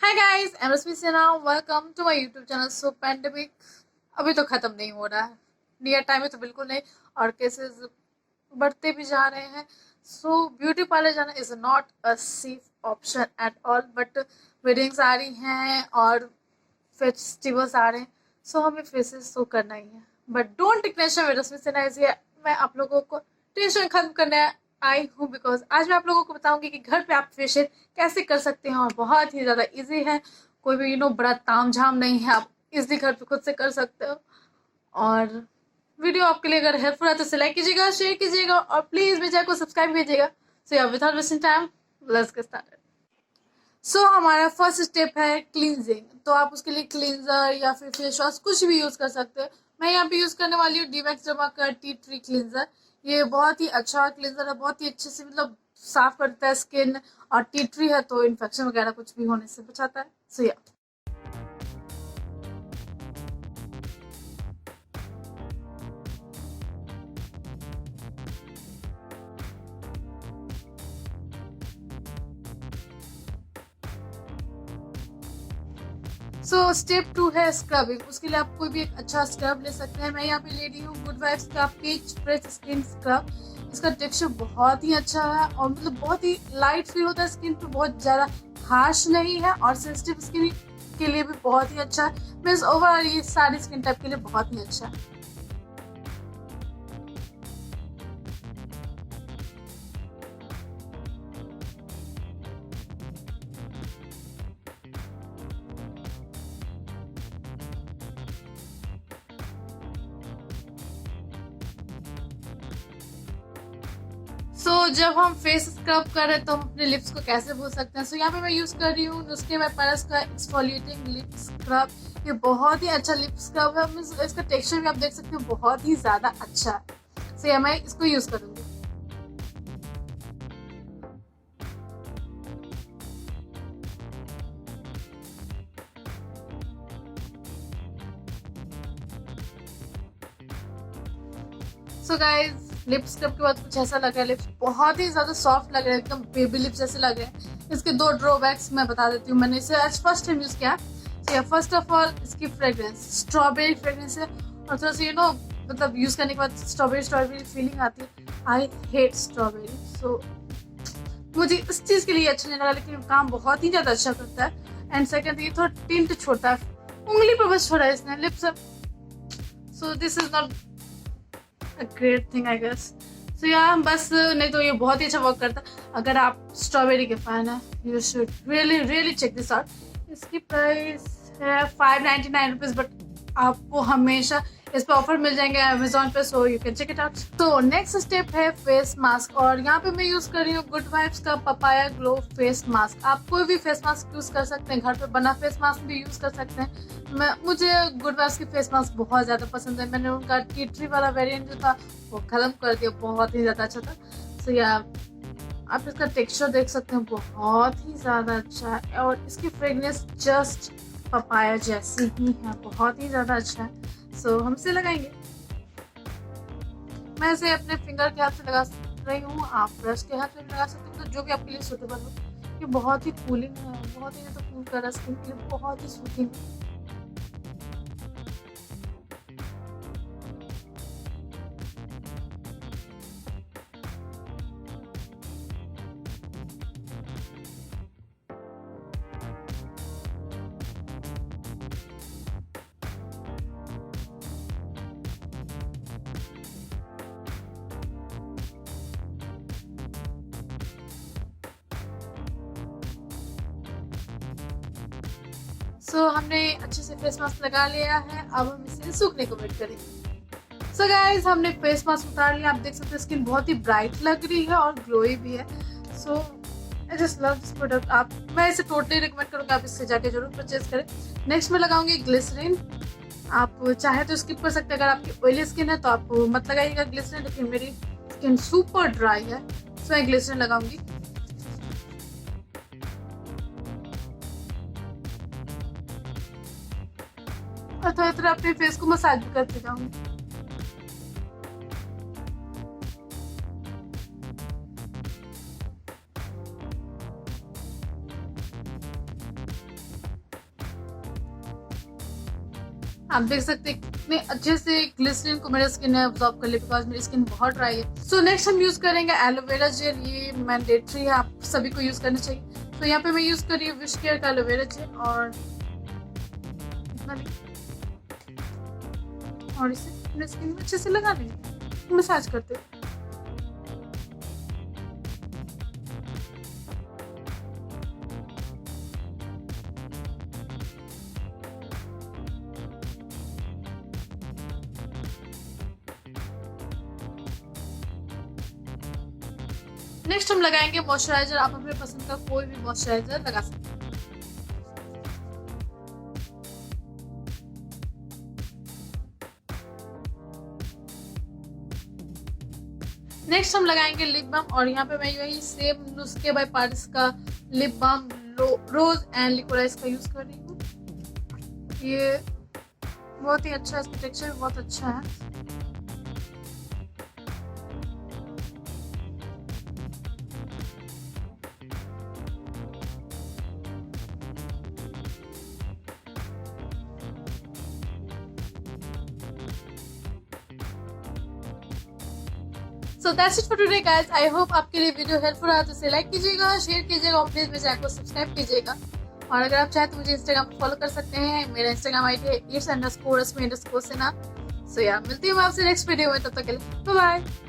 Hi guys, I am Rashmi Sinha. Welcome to my YouTube channel. So pandemic अभी तो ख़त्म नहीं हो रहा है, नियर टाइम में तो बिल्कुल नहीं, और केसेस बढ़ते भी जा रहे हैं। सो ब्यूटी पार्लर जाना is not a safe option at all, but weddings आ रही हैं और फेस्टिवल्स आ रहे हैं, सो हमें फेसेस तो करना ही है। बट डोंट टेक टेंशन, में रश्मि सिन्हा इज हियर। मैं आप लोगों को टेंशन खत्म करने आई हूँ, बिकॉज आज मैं आप लोगों को बताऊंगी कि घर पे आप फेशियल कैसे कर सकते हैं, और बहुत ही ज़्यादा इजी है। कोई भी बड़ा ताम झाम नहीं है, आप इजली घर पे खुद से कर सकते हो। और वीडियो आपके लिए अगर हेल्पफुल है तो इसे लाइक कीजिएगा, शेयर कीजिएगा, और प्लीज़ मेरे चैनल को सब्सक्राइब कीजिएगा। सो या without wasting time, let's get started. हमारा फर्स्ट स्टेप है क्लींजिंग। तो आप उसके लिए क्लींजर या फिर फेस वॉश कुछ भी यूज़ कर सकते हैं। मैं यहाँ पे यूज़ करने वाली हूँ डीमैक्स जमा का टी ट्री क्लींजर। ये बहुत ही अच्छा क्लींजर है, बहुत ही अच्छे से साफ करता है स्किन, और टी ट्री है तो इन्फेक्शन वगैरह कुछ भी होने से बचाता है। सो या स्टेप 2 है स्क्रबिंग। उसके लिए आप कोई भी एक अच्छा स्क्रब ले सकते हैं। मैं यहाँ पे ले रही हूँ गुड वाइब्स का पीच फ्रेश स्किन स्क्रब। इसका टेक्सचर बहुत ही अच्छा है, और बहुत ही लाइट फील होता है स्किन पे, बहुत ज़्यादा हार्श नहीं है, और सेंसिटिव स्किन के लिए भी बहुत ही अच्छा है। मीन्स ओवरऑल ये सारी स्किन टाइप के लिए बहुत ही अच्छा है। जब हम फेस स्क्रब कर रहे हैं तो हम अपने लिप्स को कैसे धो सकते हैं। यहाँ पे मैं यूज कर रही हूँ नुस्खे बाय पारस का एक्सफोलिएटिंग लिप स्क्रब। ये बहुत ही अच्छा लिप स्क्रब है। इसका टेक्सचर भी आप देख सकते हो, बहुत ही ज्यादा अच्छा है। मैं इसको यूज करूंगी। गाइज, लिप स्क्रब के बाद कुछ ऐसा लग रहा है, लिप्स बहुत ही ज्यादा सॉफ्ट लग रहे हैं, एकदम बेबी लिप्स जैसे लग रहे हैं। इसके दो ड्रॉबैक्स मैं बता देती हूँ। मैंने इसे आज फर्स्ट टाइम यूज किया। फर्स्ट ऑफ ऑल, इसकी फ्रेग्रेंस स्ट्रॉबेरी फ्रेग्रेंस है, और थोड़ा सा यूज करने के बाद स्ट्रॉबेरी फीलिंग आती है। आई हेट स्ट्रॉबेरी, सो मुझे इस चीज के लिए अच्छा नहीं लगा, लेकिन काम बहुत ही ज्यादा अच्छा करता है। एंड सेकेंड, ये थोड़ा टिंट छोड़ता है, उंगली पर बस छोड़ा है इसने lips. So this is not a great thing I guess. बस नहीं तो ये बहुत ही अच्छा वर्क करता है। अगर आप स्ट्रॉबेरी के फैन है, you should really check this out. इसकी प्राइस है 599 रुपीज, बट आपको हमेशा इस पे ऑफर मिल जाएंगे अमेजोन पे, so you can check it out. तो नेक्स्ट स्टेप है फेस मास्क, और यहाँ पे मैं यूज कर रही हूँ गुड वाइब्स का पपाया ग्लो फेस मास्क। आप कोई भी फेस मास्क यूज कर सकते हैं, घर पे बना फेस मास्क भी यूज कर सकते हैं। मुझे गुड वाइब्स की फेस मास्क बहुत ज्यादा पसंद है। मैंने उनका टी ट्री वाला वेरिएंट जो था वो खत्म कर दिया, बहुत ही ज्यादा अच्छा था। आप इसका टेक्सचर देख सकते हैं, बहुत ही ज्यादा अच्छा है, और इसकी फ्रेगनेंस जस्ट पपाया जैसी ही है, बहुत ही ज्यादा अच्छा है। हम इसे लगाएंगे। मैं इसे अपने फिंगर के हाथ से लगा रही हूँ, आप ब्रश के हाथ से लगा सकते हो, तो जो भी आपके लिए सूटेबल हो। ये बहुत ही कूलिंग है, बहुत ही ज्यादा कूल कर रहा है स्किन के लिए, बहुत ही सूथिंग है। हमने अच्छे से फेस मास्क लगा लिया है, अब हम इसे सूखने को वेट करेंगे। गाइस, हमने फेस मास्क उतार लिया। आप देख सकते हैं स्किन बहुत ही ब्राइट लग रही है और ग्लोई भी है। I just love this product. मैं इसे टोटली रिकमेंड करूंगा, आप इससे जाके जरूर परचेज करें। नेक्स्ट मैं लगाऊंगी ग्लिसरीन। आप चाहे तो स्किप कर सकते हैं, अगर आपकी ऑयली स्किन है तो आप मत लगाइएगा ग्लिसरीन, लेकिन मेरी स्किन सुपर ड्राई है, मैं ग्लिसरीन लगाऊंगी। और थोड़ा थोड़ा अपने फेस को मसाज भी करते जाऊंगी। आप देख सकते हैं कितने अच्छे से ग्लिसरीन को मेरे स्किन ने अब्सॉर्ब कर लिया, बिकॉज मेरी स्किन बहुत ड्राई है। सो नेक्स्ट हम यूज करेंगे एलोवेरा जेल। ये मैंडेटरी है, आप सभी को यूज करना चाहिए। तो यहाँ पे मैं यूज कर रही हूँ विश केयर का एलोवेरा जेल और इसे अपने स्किन में अच्छे से लगा लेंगे, मसाज करते हैं। नेक्स्ट हम लगाएंगे मॉइस्चराइजर। आप अपने पसंद का कोई भी मॉइस्चराइजर लगा सकते हैं। नेक्स्ट हम लगाएंगे लिप बाम और यहाँ पे मैं यही सेम नुस्खे बाय पार्टिस का lip balm rose and liquorice का यूज कर रही हूँ। ये बहुत ही अच्छा है, इसका टेक्सचर भी बहुत अच्छा है। So that's it for today guys. I hope आपके लिए वीडियो हेल्पफुल रहा तो इसे लाइक कीजिएगा, शेयर कीजिएगा और प्लीज मेरे चैनल को सब्सक्राइब कीजिएगा। और अगर आप चाहें तो मुझे इंस्टाग्राम पर फॉलो कर सकते हैं। मेरा इंस्टाग्राम आईडी है _Rashmi_Sinha। सो या मिलती हूँ मैं आपसे नेक्स्ट वीडियो में, तब तक के लिए बाय बाय।